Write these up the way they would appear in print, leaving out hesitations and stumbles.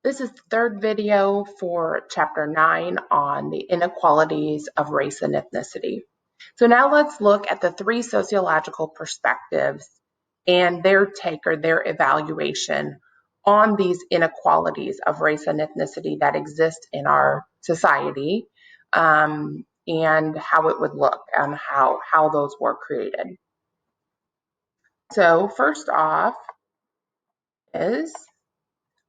This is the third video for Chapter 9 on the inequalities of race and ethnicity. So now let's look at the three sociological perspectives and their take or their evaluation on these inequalities of race and ethnicity that exist in our society, and how it would look and how those were created. So first off is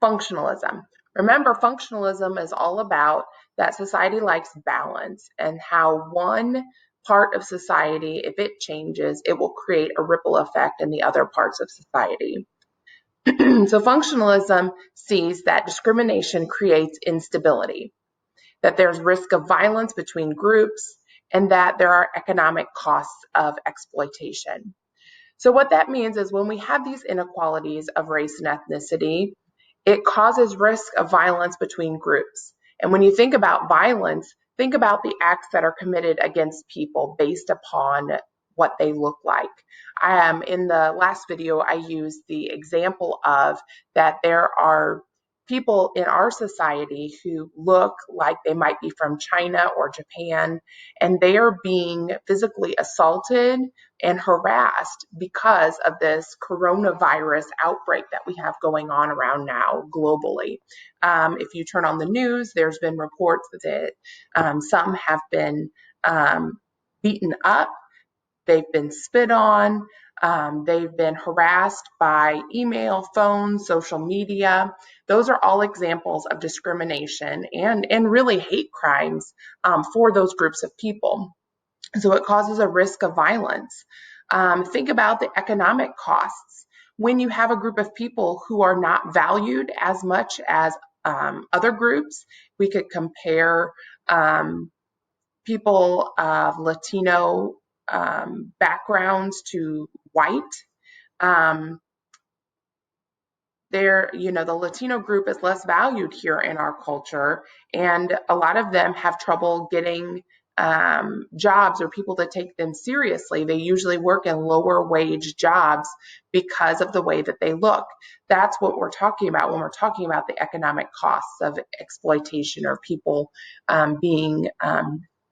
functionalism. Remember, functionalism is all about that society likes balance and how one part of society, if it changes, it will create a ripple effect in the other parts of society. So functionalism sees that discrimination creates instability, that there's risk of violence between groups, and that there are economic costs of exploitation. So what that means is when we have these inequalities of race and ethnicity, it causes risk of violence between groups. And when you think about violence, think about the acts that are committed against people based upon what they look like. In the last video, I used the example of that there are people in our society who look like they might be from China or Japan, and they are being physically assaulted and harassed because of this coronavirus outbreak that we have going on around now globally. If you turn on the news, there's been reports that some have been beaten up, they've been spit on, they've been harassed by email, phone, social media. Those are all examples of discrimination and really hate crimes for those groups of people. So it causes a risk of violence. Think about the economic costs. When you have a group of people who are not valued as much as other groups, we could compare people of Latino backgrounds to white. The Latino group is less valued here in our culture, and a lot of them have trouble getting jobs or people to take them seriously. They usually work in lower wage jobs because of the way that they look. That's what we're talking about when we're talking about the economic costs of exploitation or people being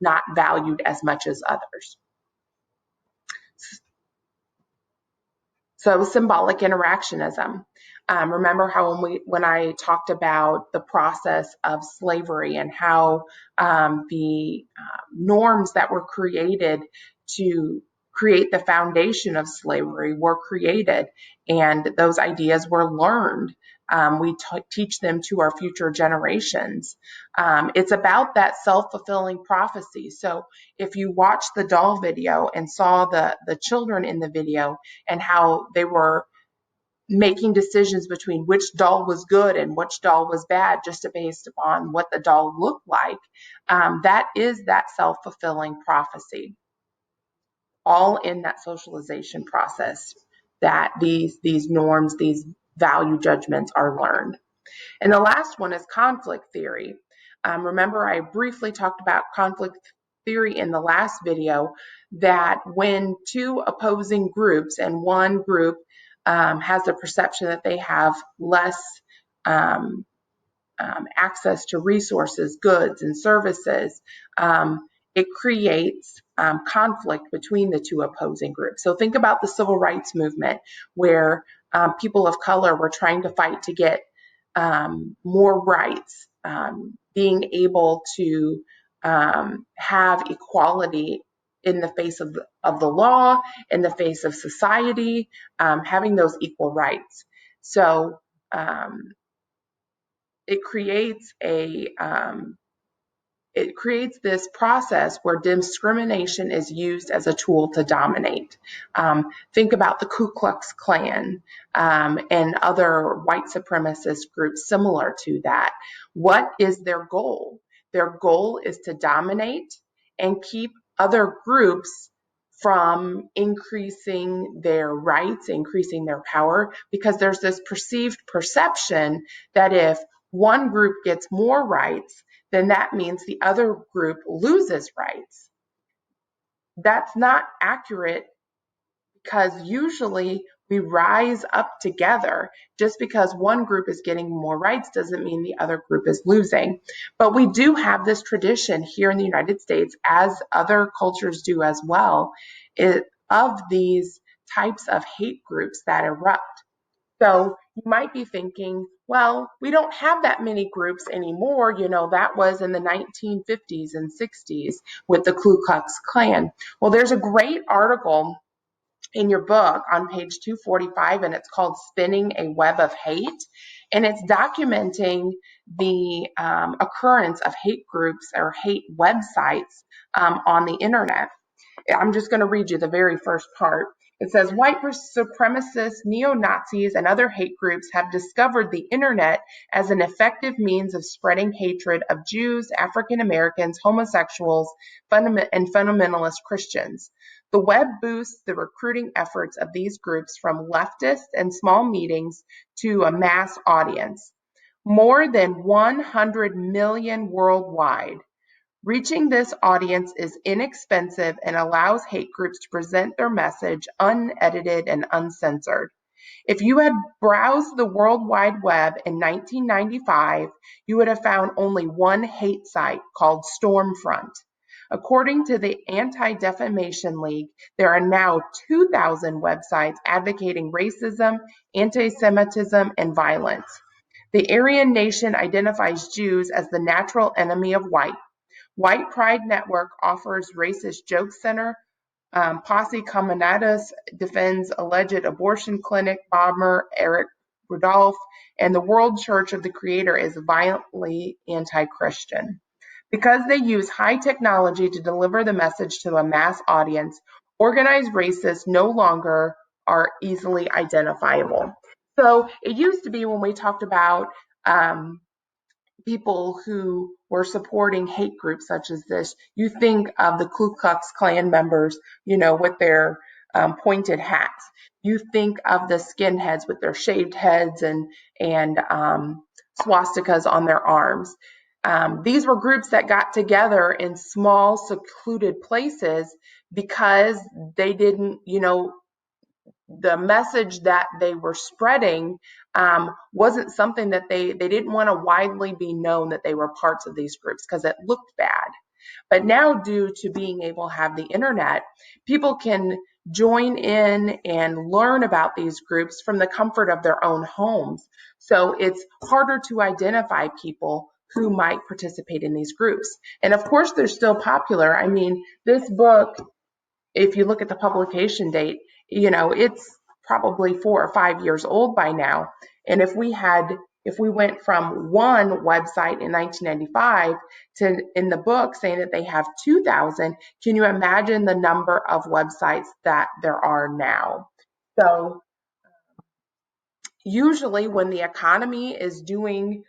not valued as much as others. So symbolic interactionism. Remember how when I talked about the process of slavery and how the norms that were created to create the foundation of slavery were created, and those ideas were learned. We teach them to our future generations. It's about that self-fulfilling prophecy. So if you watch the doll video and saw the children in the video and how they were making decisions between which doll was good and which doll was bad just based upon what the doll looked like, that is that self-fulfilling prophecy, all in that socialization process, that these norms, these value judgments are learned. And the last one is conflict theory. Remember, I briefly talked about conflict theory in the last video, that when two opposing groups and one group has a perception that they have less access to resources, goods, and services, it creates conflict between the two opposing groups. So think about the civil rights movement, where people of color were trying to fight to get more rights, being able to have equality in the face of the law, in the face of society, having those equal rights. So it creates this process where discrimination is used as a tool to dominate. Think about the Ku Klux Klan and other white supremacist groups similar to that. What is their goal? Their goal is to dominate and keep other groups from increasing their rights, increasing their power, because there's this perceived perception that if one group gets more rights, then that means the other group loses rights. That's not accurate, because usually We rise up together. Just because one group is getting more rights doesn't mean the other group is losing. But we do have this tradition here in the United States, as other cultures do as well, of these types of hate groups that erupt. So you might be thinking, well, we don't have that many groups anymore. That was in the 1950s and 60s with the Ku Klux Klan. Well, there's a great article in your book on page 245, and it's called Spinning a Web of Hate. And it's documenting the occurrence of hate groups or hate websites on the internet. I'm just going to read you the very first part. It says, white supremacists, neo-Nazis, and other hate groups have discovered the internet as an effective means of spreading hatred of Jews, African Americans, homosexuals, and fundamentalist Christians. The web boosts the recruiting efforts of these groups from leftists and small meetings to a mass audience. More than 100 million worldwide. Reaching this audience is inexpensive and allows hate groups to present their message unedited and uncensored. If you had browsed the World Wide Web in 1995, you would have found only one hate site called Stormfront. According to the Anti-Defamation League, there are now 2,000 websites advocating racism, anti-Semitism, and violence. The Aryan Nation identifies Jews as the natural enemy of white. White Pride Network offers racist joke center. Posse Comitatus defends alleged abortion clinic bomber Eric Rudolph, and the World Church of the Creator is violently anti-Christian. Because they use high technology to deliver the message to a mass audience, organized racists no longer are easily identifiable. So it used to be when we talked about people who were supporting hate groups such as this, you think of the Ku Klux Klan members, with their pointed hats. You think of the skinheads with their shaved heads and swastikas on their arms. These were groups that got together in small, secluded places because they didn't, the message that they were spreading wasn't something that they didn't want to widely be known that they were parts of these groups because it looked bad. But now, due to being able to have the internet, people can join in and learn about these groups from the comfort of their own homes. So it's harder to identify people who might participate in these groups. And of course, they're still popular. I mean, this book, if you look at the publication date, it's probably 4 or 5 years old by now. And if we went from one website in 1995 to in the book saying that they have 2,000, can you imagine the number of websites that there are now? So usually when the economy is doing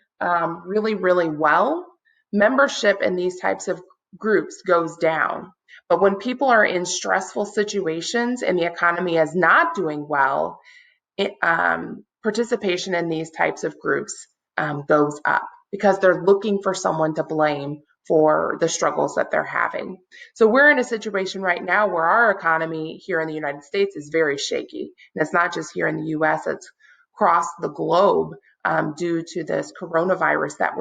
really, really well, membership in these types of groups goes down. But when people are in stressful situations and the economy is not doing well, participation in these types of groups goes up because they're looking for someone to blame for the struggles that they're having. So we're in a situation right now where our economy here in the United States is very shaky. And it's not just here in the US, it's across the globe due to this coronavirus that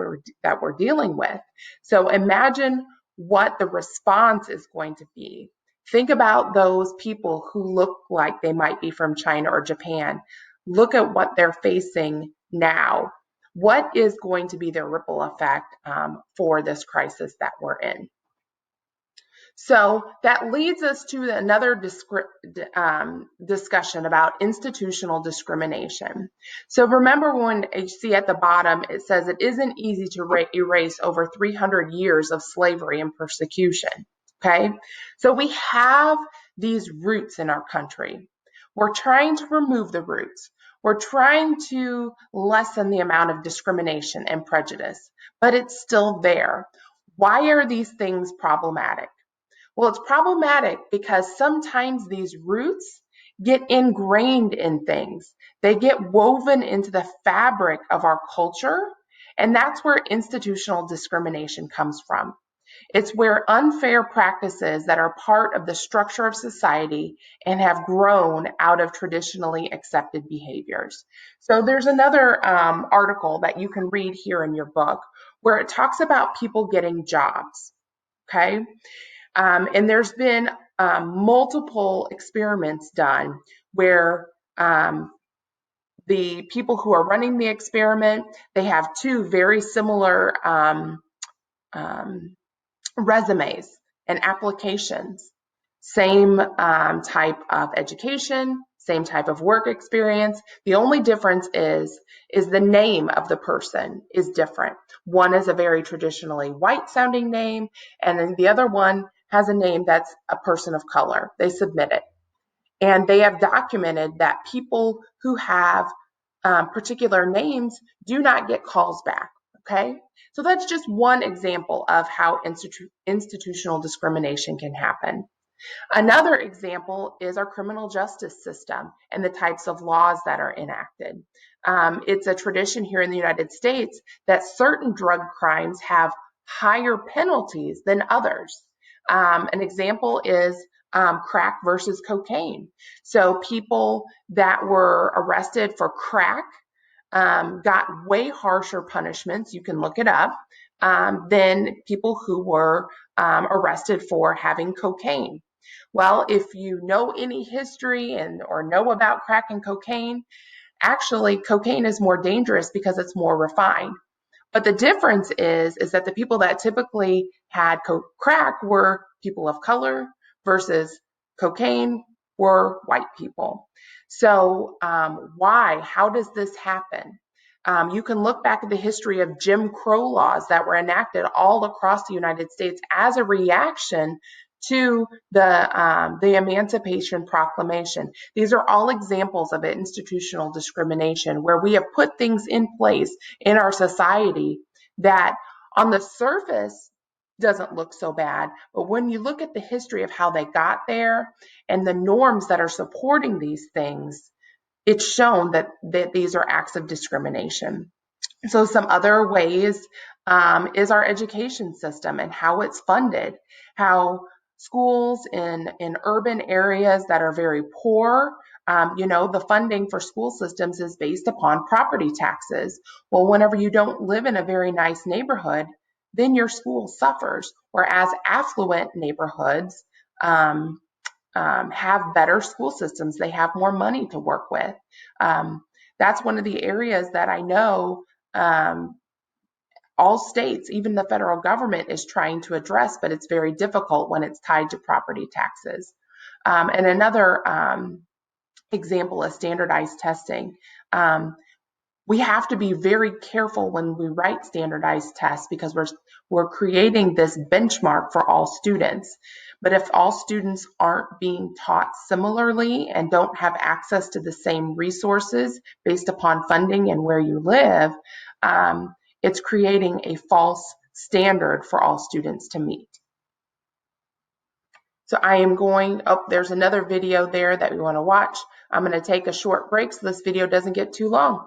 we're dealing with. So imagine what the response is going to be. Think about those people who look like they might be from China or Japan. Look at what they're facing now. What is going to be the ripple effect for this crisis that we're in? So that leads us to another discussion about institutional discrimination. So remember when you see at the bottom, it says it isn't easy to erase over 300 years of slavery and persecution, okay? So we have these roots in our country. We're trying to remove the roots. We're trying to lessen the amount of discrimination and prejudice, but it's still there. Why are these things problematic? Well, it's problematic because sometimes these roots get ingrained in things. They get woven into the fabric of our culture, and that's where institutional discrimination comes from. It's where unfair practices that are part of the structure of society and have grown out of traditionally accepted behaviors. So there's another article that you can read here in your book where it talks about people getting jobs, okay? And there's been multiple experiments done where the people who are running the experiment, they have two very similar um, resumes and applications, same type of education, same type of work experience. The only difference is the name of the person is different. One is a very traditionally white sounding name, and then the other one has a name that's a person of color. They submit it. And they have documented that people who have particular names do not get calls back. Okay, so that's just one example of how institutional discrimination can happen. Another example is our criminal justice system and the types of laws that are enacted. It's a tradition here in the United States that certain drug crimes have higher penalties than others. An example is crack versus cocaine. So people that were arrested for crack got way harsher punishments, you can look it up, than people who were arrested for having cocaine. Well, if you know any history or know about crack and cocaine, actually cocaine is more dangerous because it's more refined. But the difference is that the people that typically had crack were people of color versus cocaine were white people. So why? How does this happen? You can look back at the history of Jim Crow laws that were enacted all across the United States as a reaction to the Emancipation Proclamation. These are all examples of institutional discrimination where we have put things in place in our society that on the surface doesn't look so bad, but when you look at the history of how they got there and the norms that are supporting these things, it's shown that these are acts of discrimination. So some other ways is our education system and how it's funded, how schools in urban areas that are very poor, the funding for school systems is based upon property taxes. Well, whenever you don't live in a very nice neighborhood, then your school suffers, whereas affluent neighborhoods have better school systems. They have more money to work with. That's one of the areas that I know all states, even the federal government, is trying to address, but it's very difficult when it's tied to property taxes. And another example is standardized testing. We have to be very careful when we write standardized tests because we're creating this benchmark for all students. But if all students aren't being taught similarly and don't have access to the same resources based upon funding and where you live, it's creating a false standard for all students to meet. So I am going, there's another video there that we want to watch. I'm going to take a short break so this video doesn't get too long.